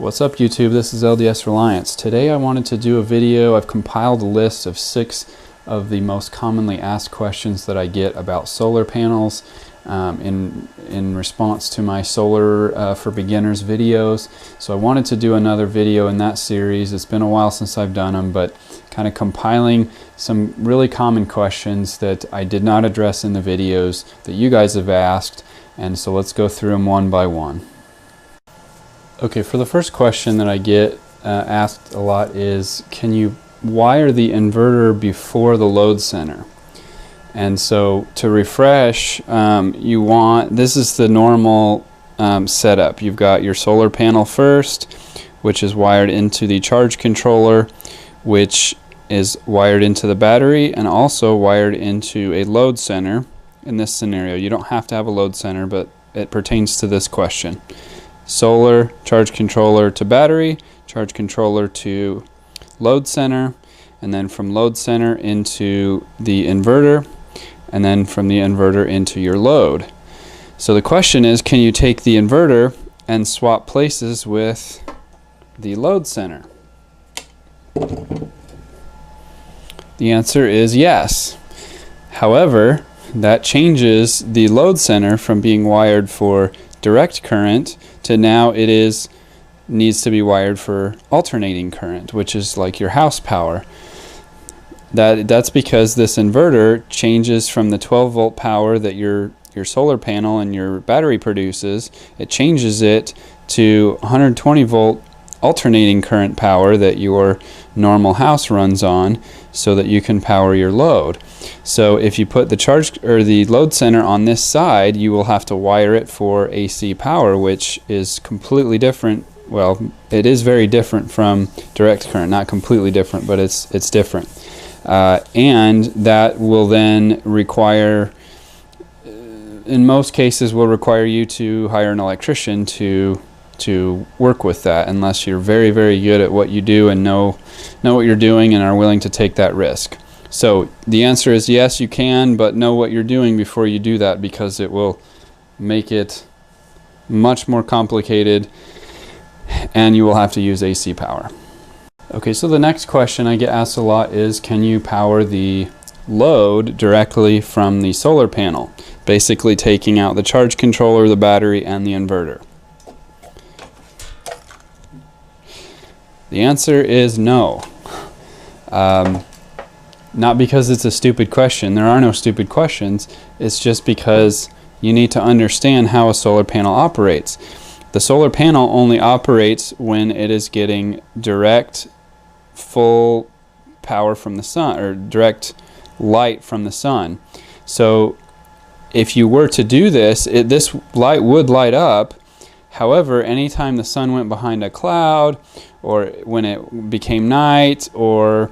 What's up YouTube, this is LDS Reliance. Today I wanted to do a video. I've compiled a list of 6 of the most commonly asked questions that I get about solar panels in response to my Solar for Beginners videos. So I wanted to do another video in that series. It's been a while since I've done them, but kind of compiling some really common questions that I did not address in the videos that you guys have asked, and so let's go through them one by one. Okay, for the first question that I get asked a lot is, can you wire the inverter before the load center? And so to refresh, this is the normal setup. You've got your solar panel first, which is wired into the charge controller, which is wired into the battery and also wired into a load center. In this scenario, you don't have to have a load center, but it pertains to this question. Solar, charge controller to battery, charge controller to load center, and then from load center into the inverter, and then from the inverter into your load. So the question is, can you take the inverter and swap places with the load center? The answer is yes. However, that changes the load center from being wired for direct current to now it needs to be wired for alternating current, which is like your house power. That's because this inverter changes from the 12-volt power that your solar panel and your battery produces. It changes it to 120-volt alternating current power that your normal house runs on, so that you can power your load. So if you put the charge or the load center on this side, you will have to wire it for AC power, which is completely different. Well, it is very different from direct current. Not completely different, but it's different. And that will then require, in most cases, will require you to hire an electrician to work with that, unless you're very, very good at what you do and know what you're doing and are willing to take that risk. So the answer is yes, you can, but know what you're doing before you do that, because it will make it much more complicated and you will have to use AC power. Okay, so the next question I get asked a lot is, can you power the load directly from the solar panel? Basically taking out the charge controller, the battery, and the inverter. The answer is no. Not because it's a stupid question. There are no stupid questions. It's just because you need to understand how a solar panel operates. The solar panel only operates when it is getting direct full power from the sun, or direct light from the sun. So if you were to do this, this light would light up. However, anytime the sun went behind a cloud, or when it became night, or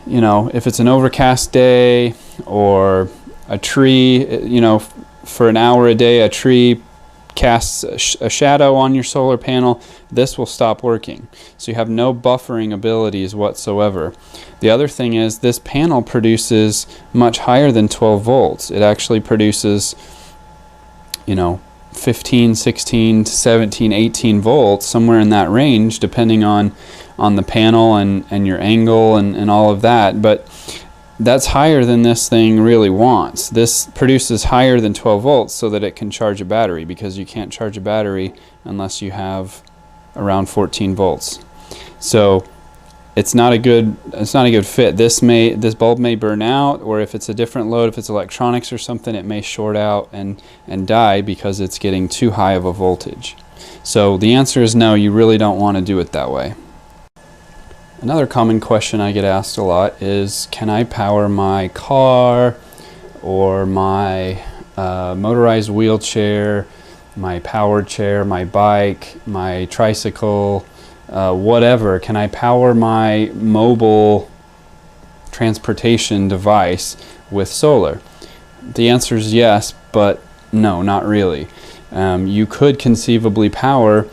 if it's an overcast day, or a tree, for an hour a day a tree casts a shadow on your solar panel, this will stop working. So you have no buffering abilities whatsoever. The other thing is, this panel produces much higher than 12 volts. It actually produces 15, 16, 17, 18 volts, somewhere in that range, depending on the panel and your angle and all of that. But that's higher than this thing really wants. This produces higher than 12 volts so that it can charge a battery, because you can't charge a battery unless you have around 14 volts. So it's not a good fit. This bulb may burn out, or if it's a different load, if it's electronics or something, it may short out and die because it's getting too high of a voltage. So the answer is no, you really don't want to do it that way. Another common question I get asked a lot is, can I power my car or my motorized wheelchair, my power chair, my bike, my tricycle, whatever? Can I power my mobile transportation device with solar? The answer is yes, but no, not really. You could conceivably power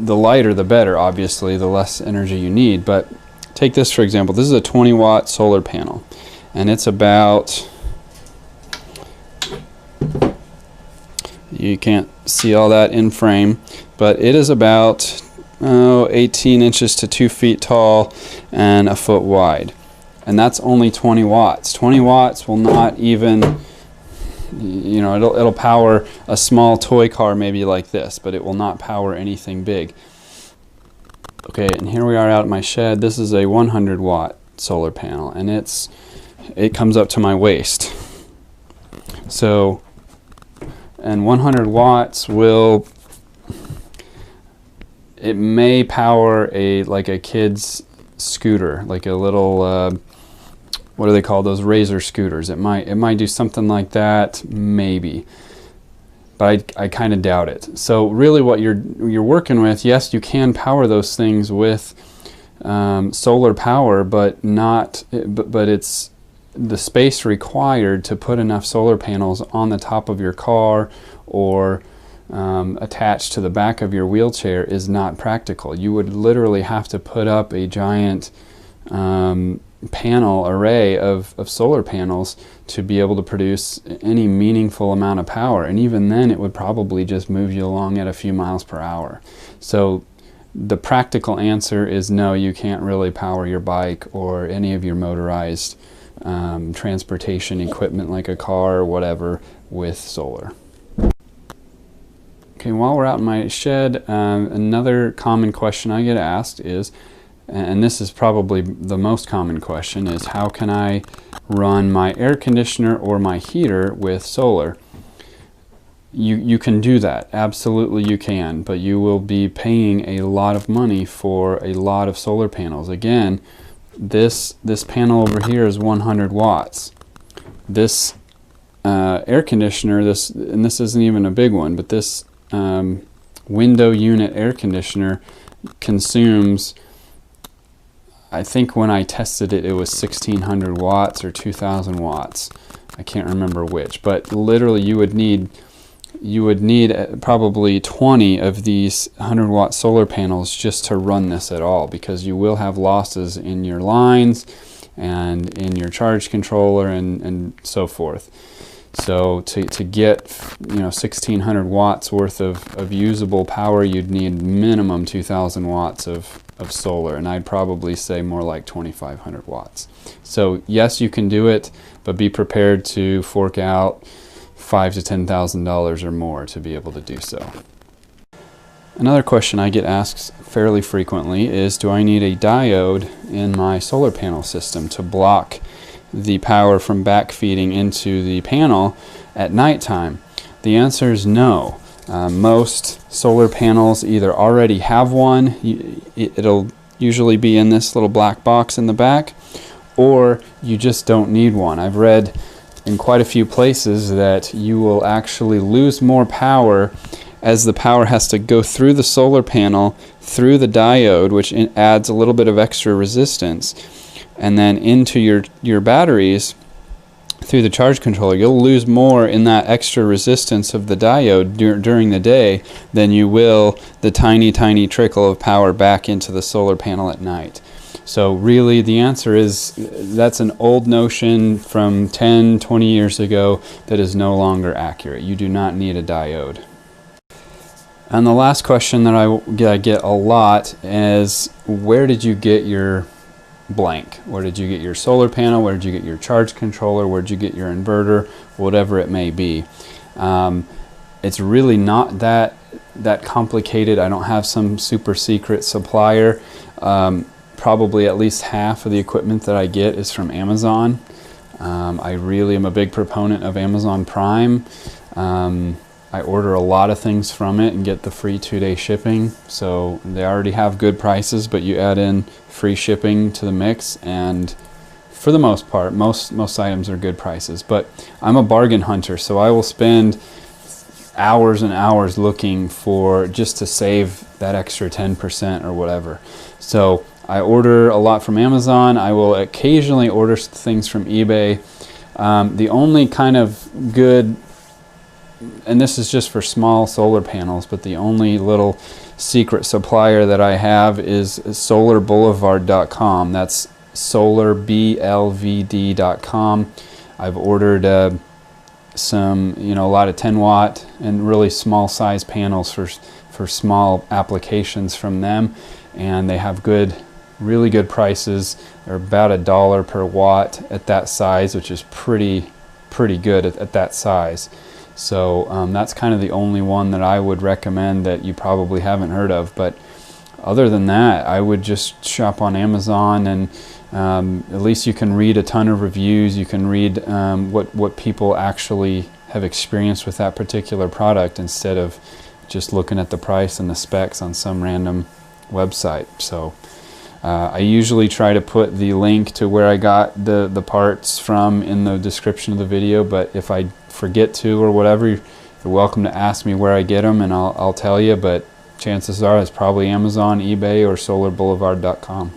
the lighter the better, obviously, the less energy you need. But take this for example. This is a 20-watt solar panel, and it's about You can't see all that in frame, but it is about 18 inches to 2 feet tall and a foot wide. And that's only 20 watts. 20 watts will not even, you know, it'll power a small toy car maybe like this, but it will not power anything big. Okay, and here we are out at my shed. This is a 100 watt solar panel, and it comes up to my waist. So, and 100 watts it may power like a kid's scooter, like a little what do they call those, Razor scooters. It might do something like that, maybe, but I kind of doubt it. So really what you're working with, yes, you can power those things with solar power, but it's the space required to put enough solar panels on the top of your car or attached to the back of your wheelchair is not practical. You would literally have to put up a giant panel array of solar panels to be able to produce any meaningful amount of power, and even then it would probably just move you along at a few miles per hour. So the practical answer is no, you can't really power your bike or any of your motorized transportation equipment like a car or whatever with solar. Okay, while we're out in my shed, another common question I get asked is, and this is probably the most common question, is how can I run my air conditioner or my heater with solar? You can do that, absolutely you can, but you will be paying a lot of money for a lot of solar panels. Again, this panel over here is 100 watts. This air conditioner, and this isn't even a big one, but this window unit air conditioner consumes, I think when I tested it, it was 1600 watts or 2000 watts. I can't remember which, but literally you would need probably 20 of these 100 watt solar panels just to run this at all, because you will have losses in your lines and in your charge controller and so forth. So to get 1600 watts worth of usable power, you'd need minimum 2000 watts of solar, and I'd probably say more like 2500 watts. So yes, you can do it, but be prepared to fork out $5,000 to $10,000 or more to be able to do so. Another question I get asked fairly frequently is, do I need a diode in my solar panel system to block the power from backfeeding into the panel at nighttime? The answer is no. Most solar panels either already have one, it'll usually be in this little black box in the back, or you just don't need one. I've read in quite a few places that you will actually lose more power as the power has to go through the solar panel, through the diode, which adds a little bit of extra resistance, and then into your batteries through the charge controller. You'll lose more in that extra resistance of the diode during the day than you will the tiny trickle of power back into the solar panel at night. So really the answer is that's an old notion from 10-20 years ago that is no longer accurate. You do not need a diode. And the last question that I get a lot is, where did you get your blank? Where did you get your solar panel? Where did you get your charge controller? Where did you get your inverter? Whatever it may be. It's really not that complicated. I don't have some super secret supplier. Probably at least half of the equipment that I get is from Amazon. I really am a big proponent of Amazon Prime. I order a lot of things from it and get the free 2-day shipping. So they already have good prices, but you add in free shipping to the mix, and for the most part, most items are good prices. But I'm a bargain hunter, so I will spend hours and hours looking for just to save that extra 10% or whatever. So I order a lot from Amazon. I will occasionally order things from eBay. The only kind of good, and this is just for small solar panels, but the only little secret supplier that I have is solarboulevard.com. That's solarblvd.com. I've ordered some, you know, a lot of 10-watt and really small size panels for small applications from them, and they have really good prices. They're about $1 per watt at that size, which is pretty good at that size. So that's kind of the only one that I would recommend that you probably haven't heard of. But other than that, I would just shop on Amazon, and at least you can read a ton of reviews. You can read what people actually have experienced with that particular product, instead of just looking at the price and the specs on some random website. So I usually try to put the link to where I got the parts from in the description of the video, but if I forget to or whatever, you're welcome to ask me where I get them, and I'll tell you, but chances are it's probably Amazon, eBay, or solarboulevard.com.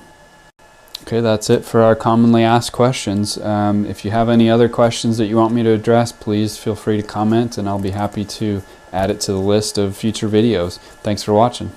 Okay, that's it for our commonly asked questions. If you have any other questions that you want me to address, please feel free to comment, and I'll be happy to add it to the list of future videos. Thanks for watching.